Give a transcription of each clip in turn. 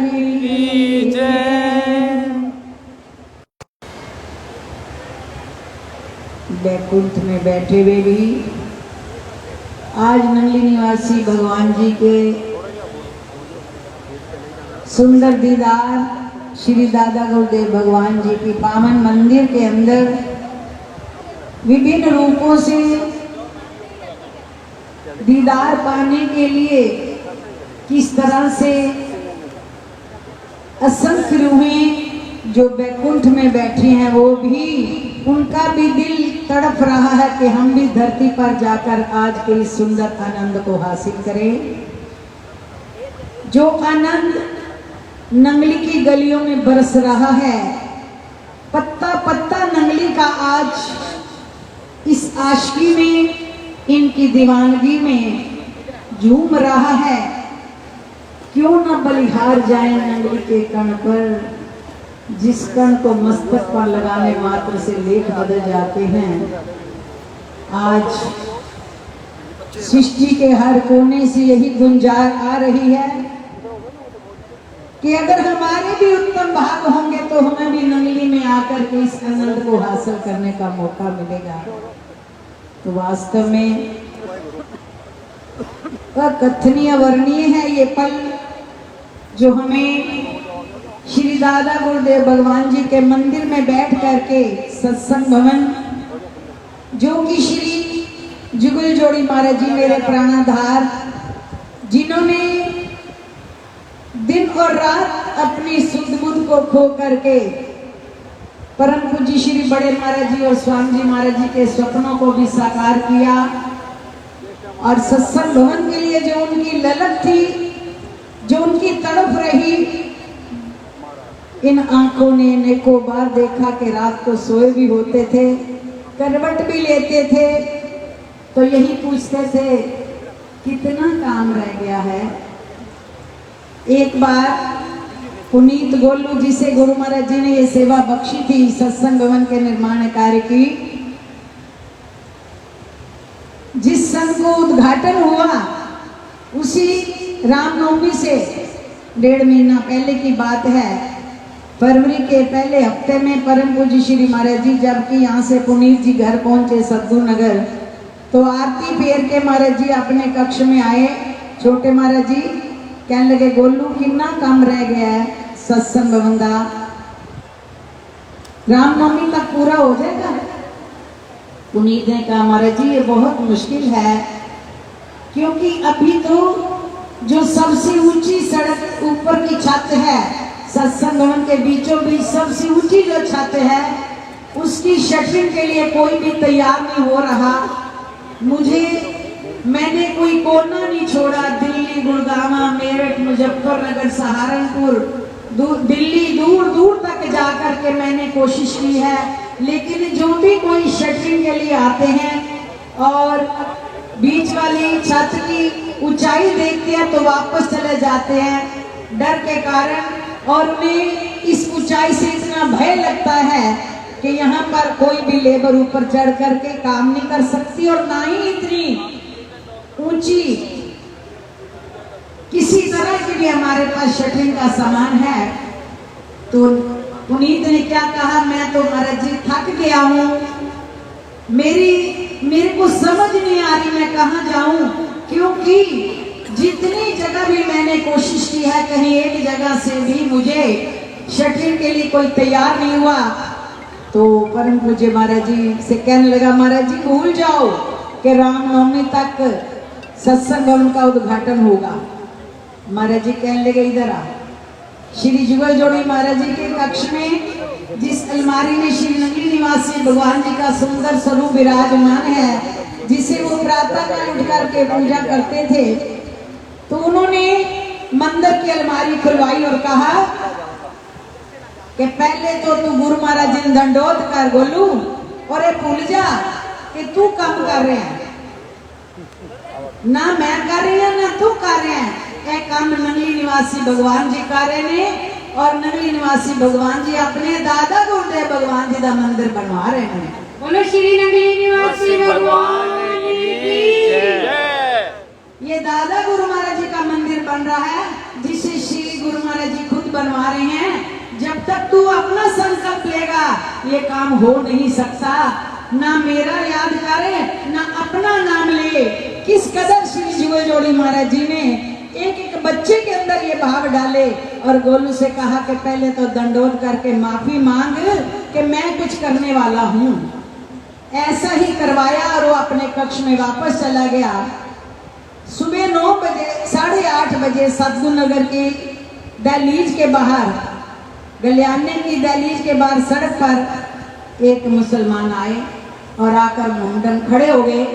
की जय। बैकुंठ में बैठे हुए भी आज नंगली निवासी भगवान जी के सुंदर दीदार श्री दादा गुरुदेव भगवान जी की पावन मंदिर के अंदर विभिन्न रूपों से दीदार पाने के लिए किस तरह से असंख्य रूहें जो बैकुंठ में बैठी हैं वो भी उनका भी दिल तड़प रहा है कि हम भी धरती पर जाकर आज के इस सुंदर आनंद को हासिल करें। जो आनंद नंगली की गलियों में बरस रहा है, पत्ता पत्ता नंगली का आज इस आशिकी में, इनकी दीवानगी में झूम रहा है। क्यों न बलिहार जाए नंगली के कण पर, जिस कण को मस्तक पर लगाने मात्र से लेख बदल जाते हैं। आज सृष्टि के हर कोने से यही गुंजार आ रही है कि अगर हमारे भी उत्तम भाग होंगे तो हमें भी नंगली में आकर के इस आनंद को हासिल करने का मौका मिलेगा। तो वास्तव में अकथनीय वर्णीय है ये पल जो हमें श्री दादा गुरुदेव भगवान जी के मंदिर में बैठ करके सत्संग भवन, जो कि श्री जुगल जोड़ी महाराज जी मेरे प्राणाधार, जिन्होंने दिन और रात अपनी सुध बुध को खो करके परम पूज्य श्री बड़े महाराज जी और स्वामी जी महाराज जी के स्वप्नों को भी साकार किया। और सत्संग भवन के लिए जो उनकी ललक थी, जो उनकी तड़प रही, इन आंखों ने अनेकों बार देखा कि रात को सोए भी होते थे, करवट भी लेते थे, तो यही पूछते थे कितना काम रह गया है। एक बार पुनीत गोलू जी से गुरु महाराज जी ने ये सेवा बख्शी थी सत्संग भवन के निर्माण कार्य की। जिस सन को उद्घाटन हुआ उसी रामनवमी से 1.5 महीना पहले की बात है। फरवरी के पहले हफ्ते में परम पूज्य श्री महाराज जी जबकि यहाँ से पुनीत जी घर पहुंचे सद्गुरु नगर, तो आरती फेर के महाराज जी अपने कक्ष में आए। छोटे महाराज जी कहने लगे, गोलू कितना काम रह गया है सत्संग भवन दा, रामनवमी तक पूरा हो जाएगा। पुनीत ने कहा, महाराज जी ये बहुत मुश्किल है, क्योंकि अभी तो जो सबसे ऊंची सड़क ऊपर की छत है, सत्संग भवन के बीचों बीच सबसे ऊंची जो छत है, उसकी शटरिंग के लिए कोई भी तैयार नहीं हो रहा। मैंने कोई कोना नहीं छोड़ा। दिल्ली, गुड़गांव, मेरठ, मुजफ्फरनगर, सहारनपुर, दिल्ली दूर दूर तक जाकर के मैंने कोशिश की है, लेकिन जो भी कोई शटरिंग के लिए आते हैं और बीच वाली छत की ऊंचाई देखते हैं तो वापस चले जाते हैं डर के कारण। और उन्हें इस ऊंचाई से इतना भय लगता है कि यहाँ पर कोई भी लेबर ऊपर चढ़ करके काम नहीं कर सकती, और ना ही इतनी ऊंची किसी तरह की भी हमारे पास शटरिंग का सामान है। तो पुनीत ने क्या कहा, मैं तो महाराज जी थक गया हूँ, मेरे को समझ नहीं आ रही मैं कहाँ जाऊं, क्योंकि जितनी जगह भी मैंने कोशिश की है कहीं एक जगह से भी मुझे शटरिंग के लिए कोई तैयार नहीं हुआ। तो परम पूज्य महाराज जी से कहने लगा, महाराज जी भूल जाओ कि रामनवमी तक सत्संग भवन का उद्घाटन होगा। महाराज जी कहने लगे, इधर आ। श्री जुगल जोड़ी महाराज जी के कक्ष में जिस अलमारी में श्री नंगली निवासी भगवान जी का सुंदर स्वरूप विराजमान है, जिसे वो प्रातः काल उठ करके पूजा करते थे, तो उन्होंने मंदिर की अलमारी खुलवाई और कहा कि पहले तो तू गुरु महाराज जी दंडोत कर गोलू, और ये भूल जा कि तू काम कर रहे हैं, ना मैं कर रही है ना तू कर रहे हैं। एक काम नंगली निवासी भगवान जी कर रहे हैं, और नंगली निवासी भगवान जी अपने दादा गुरुदेव भगवान जी का मंदिर बनवा रहे हैं। बोलो श्री नंगली निवासी भगवान की जय। ये दादा गुरु महाराज जी का मंदिर बन रहा है, जिसे बनवा रहे हैं, जब तक तू अपना संकल्प लेगा ये काम हो नहीं सकता। ना मेरा याद करे ना अपना नाम ले। किस कदर श्री जुए जोड़ी महाराज जी ने एक एक बच्चे के अंदर ये भाव डाले और गोलू से कहा कि पहले तो दंडोत करके माफी मांग कि मैं कुछ करने वाला हूँ। ऐसा ही करवाया और वो अपने कक्ष में वापस चला गया। सुबह 9 बजे 8:30 बजे सतगुरु नगर की दहलीज के बाहर, गलियाने की दहलीज के बाहर सड़क पर एक मुसलमान आए और आकर मुंडन खड़े हो गए।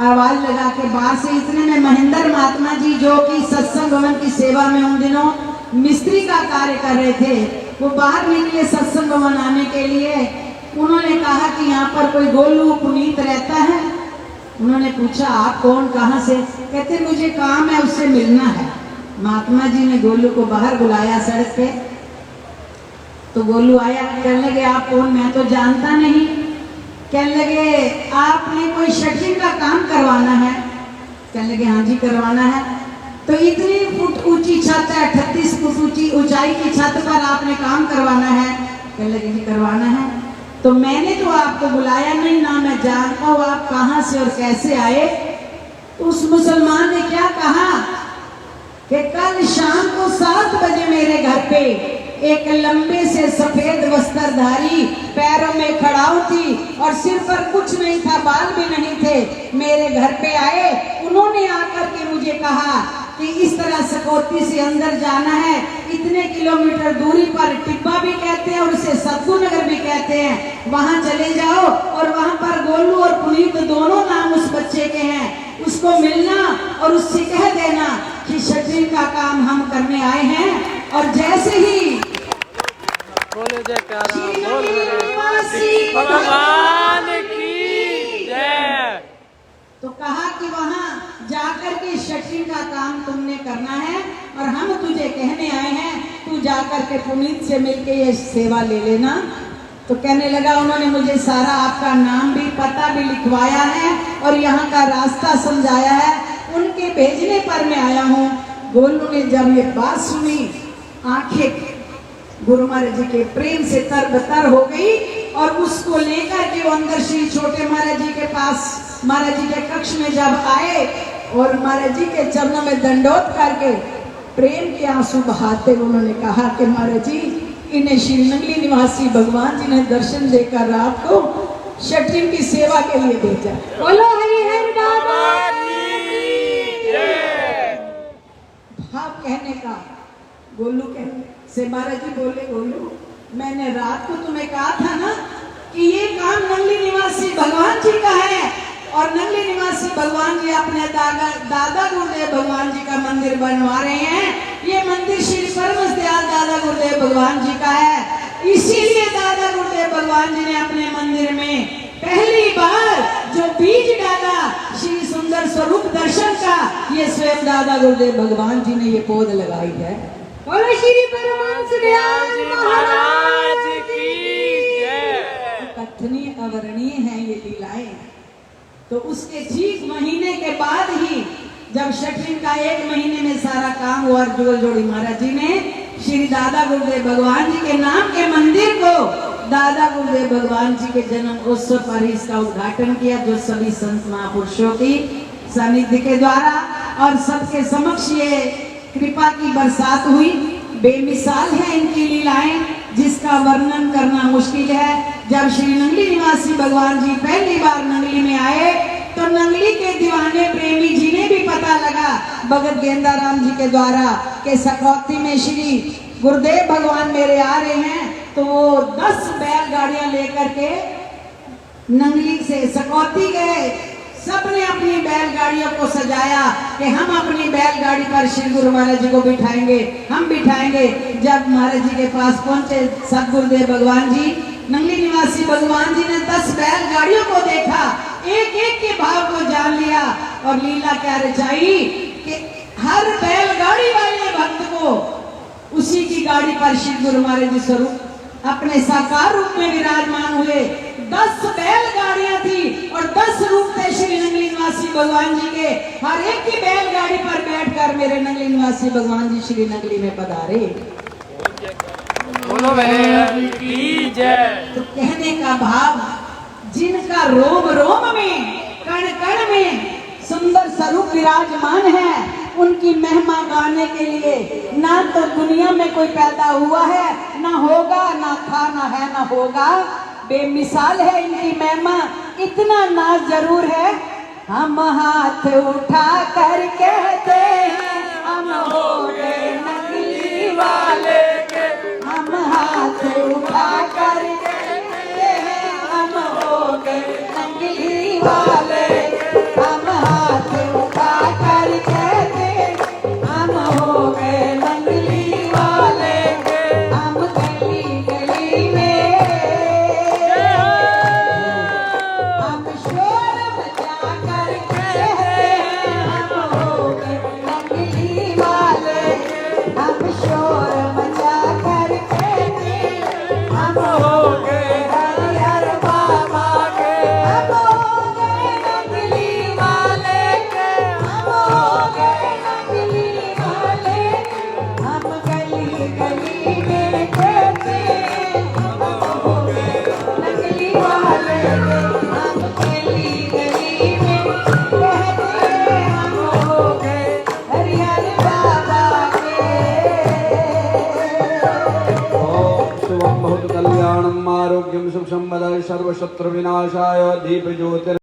आवाज लगा के बाहर से, इतने में महेंद्र महात्मा जी जो कि सत्संग भवन की सेवा में उन दिनों मिस्त्री का कार्य कर रहे थे, वो बाहर निकले सत्संग भवन आने के लिए। उन्होंने कहा कि यहाँ पर कोई गोलू पुनीत रहता है। उन्होंने पूछा आप कौन, कहाँ से? कहते मुझे काम है, उससे मिलना है। महात्मा जी ने गोलू को बाहर बुलाया सड़क पे, तो गोलू आया। कहने लगे आप कौन? मैं तो जानता नहीं। कहने लगे आपने कोई शटरिंग का काम करवाना है? कहने लगे हाँ जी करवाना है। तो इतनी फुट ऊंची छत है, 38 फुट ऊंची ऊंचाई की छत पर आपने काम करवाना है? कहने लगे जी करवाना है। तो मैंने तो आपको बुलाया नहीं, ना मैं जानता हूँ आप कहाँ से और कैसे आए। तो उस मुसलमान ने क्या कहा कि कल शाम को 7 बजे मेरे घर पे एक लंबे से सफेद वस्त्रधारी पैरों में खड़ाऊ थी और सिर पर कुछ नहीं था, बाल भी नहीं थे, मेरे घर पे आए। उन्होंने आकर के मुझे कहा कि इस तरह सकौती से अंदर जाना है, इतने किलोमीटर दूरी पर टिब्बा भी कहते हैं और उसे सतगुरु नगर भी कहते हैं, वहां चले जाओ और वहां पर गोलू और पुनीत दोनों नाम उस बच्चे के हैं, उसको मिलना और उससे कह देना कि शटरिंग का काम हम करने आए हैं। और जैसे ही बोले जयकारा, श्री भगवान की जय। तो कहा कि वहां जाकर के शटरिंग का काम तुमने करना है और हम तुझे कहने आए हैं, तू जाकर के पुनीत से मिलके ये सेवा ले लेना। तो कहने लगा उन्होंने मुझे सारा आपका नाम भी पता भी लिखवाया है और यहाँ का रास्ता समझाया है, उनके भेजने पर मैं आया हूँ। गोलू ने जब ये बात सुनी, आंखें गुरु महाराज जी के प्रेम से तरबतर हो गई और उसको लेकर के वो अंदर श्री छोटे महाराज जी के पास, महाराज जी के कक्ष में जब आए और महाराज जी के चरणों में दंडोत करके प्रेम के आंसू बहाते उन्होंने कहा कि महाराज जी इन्हें श्री नंगली निवासी भगवान जी ने दर्शन देकर रात को शटरिंग की सेवा के लिए भेजा। बोलो हरिहर बाबा की जय। भाव कहने का गोलू कहने से महाराज जी बोले, गोलू मैंने रात को तुम्हें कहा था ना कि ये काम नंगली निवासी भगवान जी का है और नंगली निवासी भगवान जी अपने दादा गुरुदेव भगवान जी का मंदिर बनवा रहे हैं। ये मंदिर श्री परमहंस दयाल दादा गुरुदेव भगवान जी का है। इसीलिए दादा गुरुदेव भगवान जी ने अपने मंदिर में पहली बार जो बीज डाला श्री सुंदर स्वरूप दर्शन का, ये स्वयं दादा गुरुदेव भगवान जी ने ये पौध लगाई है। बोलो श्री परमहंस दयाल महाराज की जय। कथनीय अवर्णीय है ये लीलाएं। तो उसके ठीक महीने के बाद ही जब शटरिंग का 1 महीने में सारा काम हुआ, जुगल जोड़ी महाराज जी ने श्री दादा गुरुदेव भगवान जी के नाम के मंदिर को दादा गुरुदेव भगवान जी के जन्म उत्सव पर इसका उद्घाटन किया, जो सभी संत महापुरुषों की सानिध्य के द्वारा और सबके समक्ष ये कृपा की बरसात हुई। बेमिसाल है इनकी लीलाएं, जिसका वर्णन करना मुश्किल है। जब श्री नंगली निवासी भगवान जी पहली बार नंगली में आए तो नंगली के दीवाने प्रेमी जी ने भी पता लगा भगत गेंदाराम जी के द्वारा कि सकौती में श्री गुरुदेव भगवान मेरे आ रहे हैं। तो वो 10 बैलगाड़ियां लेकर के नंगली से सकौती गए। सबने अपनी बैलगाड़ियों को सजाया कि हम अपनी बैलगाड़ी पर श्री गुरु महाराज जी को बिठाएंगे, हम बिठाएंगे। जब महाराज जी के पास पहुंचे सतगुरुदेव भगवान जी, नंगली निवासी भगवान जी ने 10 बैलगाड़ियों को देखा, एक एक के भाव को जान लिया और लीला क्या रचाई कि हर बैलगाड़ी वाले भक्त को उसी की गाड़ी पर श्री गुरु महाराज जी स्वरूप अपने साकार रूप में विराजमान हुए। 10 बैलगाड़ियां थी और 10 रूप थे श्री नंगली निवासी भगवान जी के। हर एक की बैलगाड़ी पर बैठकर मेरे नंगली निवासी भगवान जी श्री नंगली में पधारे। बोलो भैरव की जय। तो कहने का भाव, जिनका रोम रोम में कण कण में सुंदर स्वरूप विराजमान है, उनकी महिमा गाने के लिए ना तो दुनिया में कोई पैदा हुआ है, ना होगा, ना था, ना है, ना होगा। बेमिसाल है इनकी महिमा, इतना नाज जरूर है। हम हाथ उठा कर कहते हैं हम हो गए नकली वाले के। हम हाथ उठा कर कहते हैं हम हो गए नकली वाले के। हम हाथ उठा कर कहते हम हो गए नकली वाले के। हम गली गली में हम शोर मचा कर कहते हैं हम हो गए नकली वाले के। हम शोर मचा कर कहते हैं हम हो गए हरिहर बाबा के। हम हो गए नकली वाले के। हम हो गए नकली वाले के। हम गली गली में कहते हैं हम हो गए नकली वाले के। हम गली गली में कहते हैं हम हो गए हरिहर बाबा के। ओम शुभम बहुत कल्याणम आरोग्यम सुख संपदा सर्वशत्रु विनाशाय दीप ज्योतिर